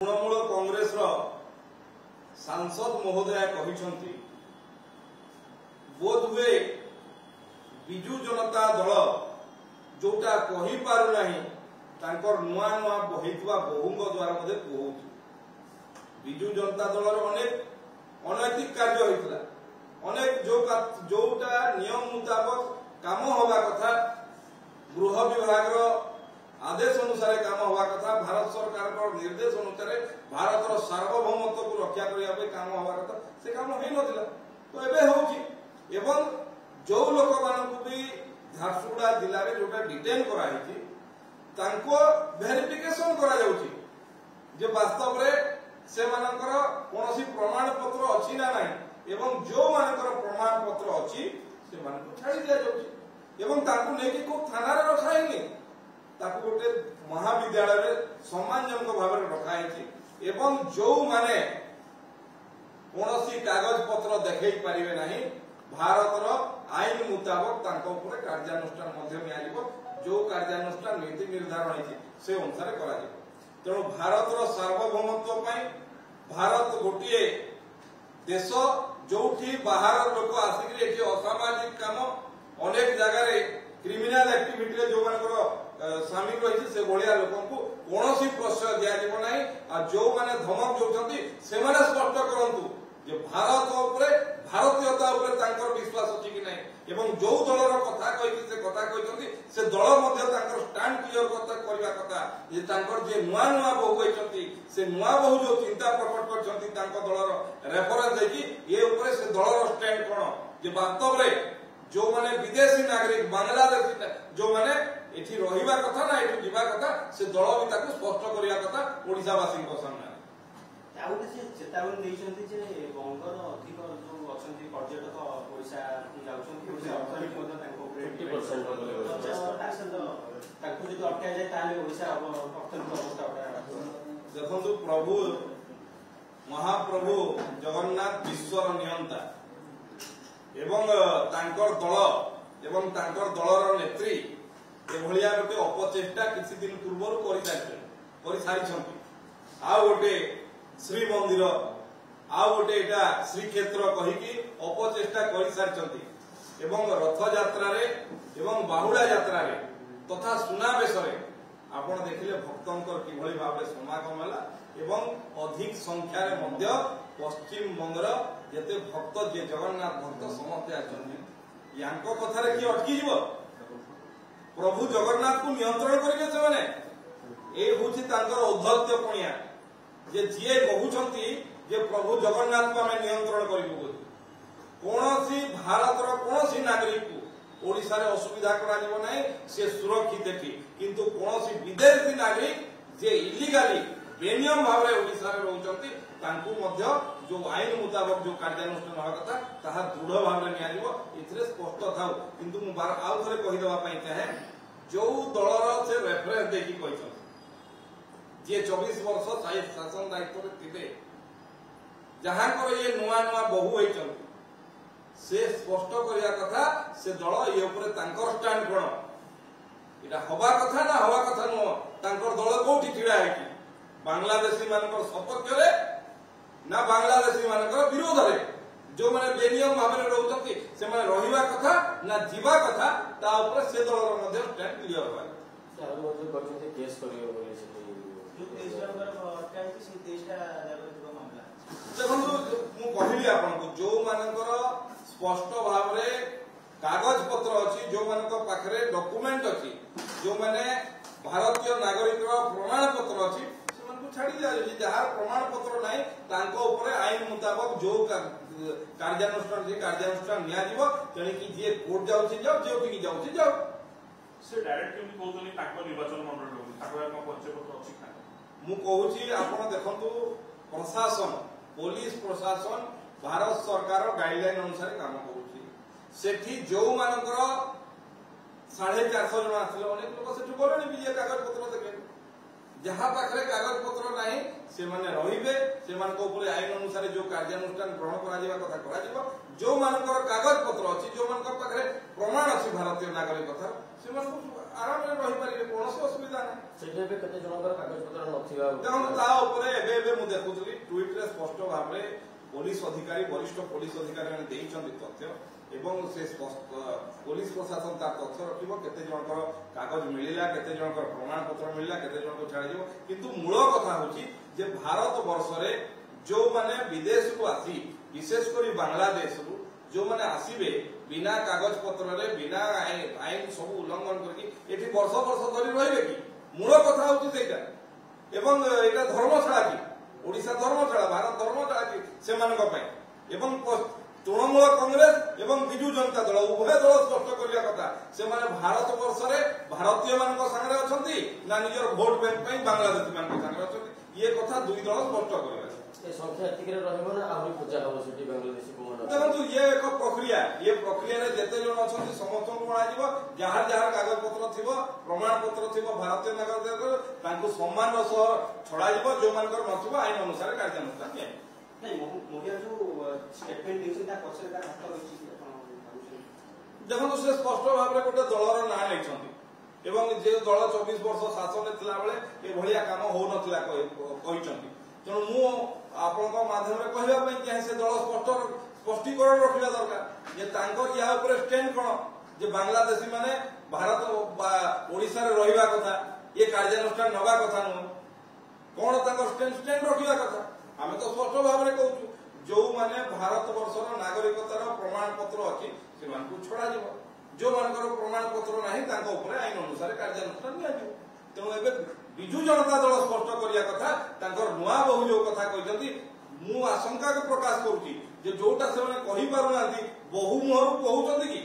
तृणमूल कांग्रेस सांसद महोदय कहते बोध हुए विजु जनता दल जोटा कही पारु नहीं तांकर नुआ नुआ बहिथुआ बहुंग द्वारा बोधे कहूँ विजु जनता दल अनेक अनैतिक कार्य होता अनेक जोटा नियम मुताबक काम हवा कथा गृह विभाग आदेश अनुसार काम हवा कथा भारत सरकार निर्देश अनुसार भारत सार्वभौमत्व को रक्षा करने काम हवा कथा से काम हो नथिला तो एबे होची एवं जो लोक मानक भी झारसुगुड़ा जिले में जोटा डिटेन कराई तांको वेरिफिकेशन करा जाउची जे वास्तव रे से मानकर कोनोसी प्रमाण पत्र अछि ना नाही एवं जो मानकर प्रमाण पत्र अछि से मानक छाड़ी दिया जाउची एवं ताकू नेकी को थाना रे रखाइनी ताकू गोटे महाविद्यालय रे सम्मानजनक भाव में रखाई एवं जो माने कोनोसी कागज पत्र देखै परिबे नाही भारतर आईन मुताबक तांको ऊपर कार्यानुष्ठान मध्य नियाजिबो जो कार्यानुष्ठान नीति निर्धारण है से अनुसार करा तेणु भारतर सार्वभौमत्व भारत गोटे देश जोठी बाहर लोक आसिक असामाजिक काम अनेक जगह क्रिमिनाल एक्टिविटी जो सामिल रही से भाया लोक कौन प्रश्रय दिज्व ना जो मैंने धमक दौरान से स्पष्ट करूँ जे भारत भारतीयता विश्वास अच्छी कि नहीं एवं जो दलर कथा से कथा कहते से दल स्टाण्ड क्लियर करवा कथा जे नुआ नुआ बहु होती से नुआ बहु जो चिंता प्रकट कर दलर रेफरेन्स देखिए ये से दलर स्टैंड कौन जे वास्तव में जो माने विदेशी नागरिक बांग्लादेशी जो माने एठी रहिबा कथा ना एठी जीवा कथा से दल भी ताको स्पष्ट करिया कथा ओडिसावासी सामने आउ से चेतावनी देइछन्ती जे बंगर अधिक जो अछन्ती पर्यटक पैसा जाउछन्ती ओडिसा अर्थनीति मध्ये ताको 50% ताको जदि अटकाय जाय ताले ओडिसा अर्थनीति अवस्था देखंतु प्रभु महाप्रभु जगन्नाथ विश्वर नियंता एवं तांकर दल एवं तांकर दलर नेत्री एभलिया गोटे अपचेष्टा किछि दिन पूर्व कर सारी आ गोटे श्री मंदिर आ गोटे एटा श्रीक्षेत्र कहीकि अपचेष्टा कर सारी एवं रथ यात्रा एवं बाहुड़ा यात्रा तथा सुनावेश आपण देखिले भक्तंकर किभली भाव समागम है एवं अधिक संख्यार मध्य पश्चिम बंगर जेते भक्त जे जगन्नाथ भक्त समस्ते आछन्ती यांको कथारे कि अटकी जीव प्रभु जगन्नाथ को नियंत्रण करिवे से माने ए होछि तांकर औद्धत्य पुण्या जे जिए कहउछन्ती जे प्रभु जगन्नाथ को हमें नियंत्रण करिबो बोली कोनोसी भारतर कोनोसी नागरिक को ओडिसा रे असुविधा करा जीव नै से सुरक्षित एठी किंतु कोनोसी विदेशी नागरिक जे इलीगली बेनियम भाव रे ओडिसा रे रहउछन्ती तांकु मध्य जो आईन मुताबक जो कार्यानुष्ठान होगा कथा ताहा दृढ़ भाव में नियाजिबो इथरे स्पष्ट थाउ किंतु मु बार आउ थरे कहि देबा पई चाहे जो दलर से रेफरेंस देखि कहिछन जे 24 वर्ष शासन दायित्व रे थिबे जहां को ये नुआ नुआ बहु होइछन से स्पष्ट करिया कथा से दल ये ऊपर तांकर स्टैंड कोन इटा हवा कथा ना हवा कथा नो तांकर दल कोठी छिड़ा है कि बांग्लादेशी मानकर सपक्ष रे ना बांग्लादेशी मानकर विरोध रे जो माने बेनियम भाव में रहउछन्ती से माने रहिबा कथा ना जीवा कथा ता ऊपर से दलर मध्ये स्टैंड क्लियर होय चार मध्ये करते केस करियो बोले से जो केस नंबर अटकाई से केसटा लेवल मामला देखो मु कहिली आपन को जो मानकर स्पष्ट भाव रे कागज पत्र अछि जो मानकर पाखरे डॉक्यूमेंट अछि जो माने भारतीय नागरिक प्रमाण पत्र अछि छाड़ी दिया जहाँ प्रमाण पत्र नहीं तांको ऊपर आईन मुताबक जो कार्यानुष्ठान नियाजिबो तेणिकी जे कोर्ट जाउछि जाओ जे जाउछि जाओ से डायरेक्ट केमि कहउतनी ताको निर्वाचन मंडल रहउ ताको एक परिचय पत्र अछि का मु कहउछि आपण देखंतु प्रशासन पुलिस प्रशासन भारत सरकार गाइडलाइन अनुसार काम करूछि सेठी जो मानकर 450 जन आथिले अनेक लोक सेठी बोलनी भी जे कागज पत्र देखे जहाँ पाखे कागज पत्र नहीं से माने रहिबे से मान को ऊपर आईन अनुसार जो कार्यानुष्ठान ग्रहण करा जिबा कथा करा जिवो जो मानकर कागज पत्र अछि जो मानकर पाखे प्रमाण अछि भारतीय नागरिक कथा से मान ଆରାମରେ ରହିପାରିବେ, କୌଣସି ଅସୁବିଧା ନାହିଁ। ସେଠି ଏବେ କେତେ ଜଣଙ୍କର କାଗଜପତ୍ର ନଥିବା ଦେଖନ୍ତୁ ତା ଉପରେ ଏବେ ମୁଁ ଦେଖୁଥିଲି ଟ୍ୱିଟରେ ସ୍ପଷ୍ଟ ଭାବରେ ପୋଲିସ ଅଧିକାରୀ, ବରିଷ୍ଠ ପୋଲିସ ଅଧିକାରୀ ମାନେ ଦେଇଛନ୍ତି ତଥ୍ୟ ଏବଂ ସେ ପୋଲିସ ପ୍ରଶାସନ ତା ତଥ୍ୟ ରଖିବ କେତେ ଜଣଙ୍କର କାଗଜ ମିଳିଲା, କେତେ ଜଣଙ୍କର ପ୍ରମାଣପତ୍ର ମିଳିଲା, କେତେ ଜଣଙ୍କୁ ଛାଡିଯିବ। କିନ୍ତୁ ମୂଳ କଥା ହଉଛି ଯେ ଭାରତ ବର୍ଷରେ ଯୋଉମାନେ ବିଦେଶରୁ ଆସି ବିଶେଷ କରି ବାଂଲାଦେଶରୁ ଯୋଉମାନେ ଆସିବେ ବିନା କାଗଜ ପତ୍ରରେ ବିନା ଆଇନ ସବୁ ଉଲ୍ଲଂଘନ କରିକି ଏଠି ବର୍ଷ ବର୍ଷ ଧରି ରହିବେ କି? ମୂଳ କଥା ହଉଛି ସେଇଟା। ଏବଂ ଏଇଟା ଧର୍ମଶାଳା କି? ଓଡିଶା ଧର୍ମଶାଳା, ଭାରତ ଧର୍ମଶାଳା କି ସେମାନଙ୍କ ପାଇଁ? ଏବଂ ତୃଣମୂଳ କଂଗ୍ରେସ ଏବଂ ବିଜୁ ଜନତା ଦଳ ଉଭୟ ଦଳ ସ୍ପଷ୍ଟ କରିବା କଥା ସେମାନେ ଭାରତ ବର୍ଷରେ ଭାରତୀୟ ମାନଙ୍କ ସାଙ୍ଗରେ ଅଛନ୍ତି ନା ନିଜର ଭୋଟ ବ୍ୟାଙ୍କ ପାଇଁ ବାଂଲାଦେଶୀ ମାନଙ୍କ ସାଙ୍ଗରେ ଅଛନ୍ତି, ଇଏ କଥା ଦୁଇ ଦଳ ସ୍ପଷ୍ଟ କରିବା। ଏ ସଂଖ୍ୟା ଏତିକିରେ ରହିବ ନା ଆହୁରି ପୂଜା ହବ ସେଠି ବାଂଲାଦେଶୀ କୌଣସି? ଦେଖନ୍ତୁ ଇଏ ଏକ ପ୍ରକ୍ରିୟା, ଇଏ ପ୍ରକ୍ରିୟାରେ ଯେତେ ଜଣ ଅଛନ୍ତି ସମସ୍ତଙ୍କୁ ଅଣାଯିବ, ଯାହାର ଯାହାର କାଗଜପତ୍ର ଥିବ, ପ୍ରମାଣପତ୍ର ଥିବ ଭାରତୀୟ ନାଗରିକ ତାଙ୍କୁ ସମ୍ମାନର ସହ ଛଡାଯିବ, ଯୋଉମାନଙ୍କର ନଥିବ ଆଇନ ଅନୁସାରେ କାର୍ଯ୍ୟାନୁଷ୍ଠାନ ନିଆଯିବ। ନାଇଁ ମହିଳା ଯୋଉ ଷ୍ଟେଟମେଣ୍ଟ ଦେଇଛନ୍ତି ତା ପଛରେ ତାର ହାତ ରହିଛି କି ଆପଣ ଭାବୁଛନ୍ତି? ଦେଖନ୍ତୁ ସେ ସ୍ପଷ୍ଟ ଭାବରେ ଗୋଟେ ଦଳର ନାଁ ନେଇଛନ୍ତି ଏବଂ ଯେ ଦଳ 24 ବର୍ଷ ଶାସନରେ ଥିଲାବେଳେ ଏଭଳିଆ କାମ ହଉନଥିଲା କହିଛନ୍ତି। ତେଣୁ ମୁଁ ଆପଣଙ୍କ ମାଧ୍ୟମରେ କହିବା ପାଇଁ ଚାହେଁ ସେ ଦଳ ସ୍ପଷ୍ଟୀକରଣ ରଖିବା ଦରକାର ଯେ ତାଙ୍କର ୟା ଉପରେ ଷ୍ଟାଣ୍ଡ କଣ, ଯେ ବାଂଲାଦେଶୀ ମାନେ ଭାରତ ବା ଓଡିଶାରେ ରହିବା କଥା, ଏ କାର୍ଯ୍ୟାନୁଷ୍ଠାନ ନେବା କଥା ନୁହଁ, କଣ ତାଙ୍କର ଷ୍ଟାଣ୍ଡ ରଖିବା କଥା? ଆମେ ତ ସ୍ପଷ୍ଟ ଭାବରେ କହୁଛୁ ଯୋଉମାନେ ଭାରତ ବର୍ଷର ନାଗରିକତାର ପ୍ରମାଣପତ୍ର ଅଛି ସେମାନଙ୍କୁ ଛଡାଯିବ, ଯୋଉମାନଙ୍କର ପ୍ରମାଣପତ୍ର ନାହିଁ ତାଙ୍କ ଉପରେ ଆଇନ ଅନୁସାରେ କାର୍ଯ୍ୟାନୁଷ୍ଠାନ ନିଆଯିବ। ତେଣୁ ଏବେ ବିଜୁ ଜନତା ଦଳ ସ୍ପଷ୍ଟ କରିବା କଥା, ତାଙ୍କର ନୂଆ ବହୁ ଯୋଉ କଥା କହିଛନ୍ତି ମୁଁ ଆଶଙ୍କା ପ୍ରକାଶ କରୁଛି ଯେ ଯୋଉଟା ସେମାନେ କହିପାରୁନାହାନ୍ତି ବହୁ ମୁହଁରୁ କହୁଛନ୍ତି କି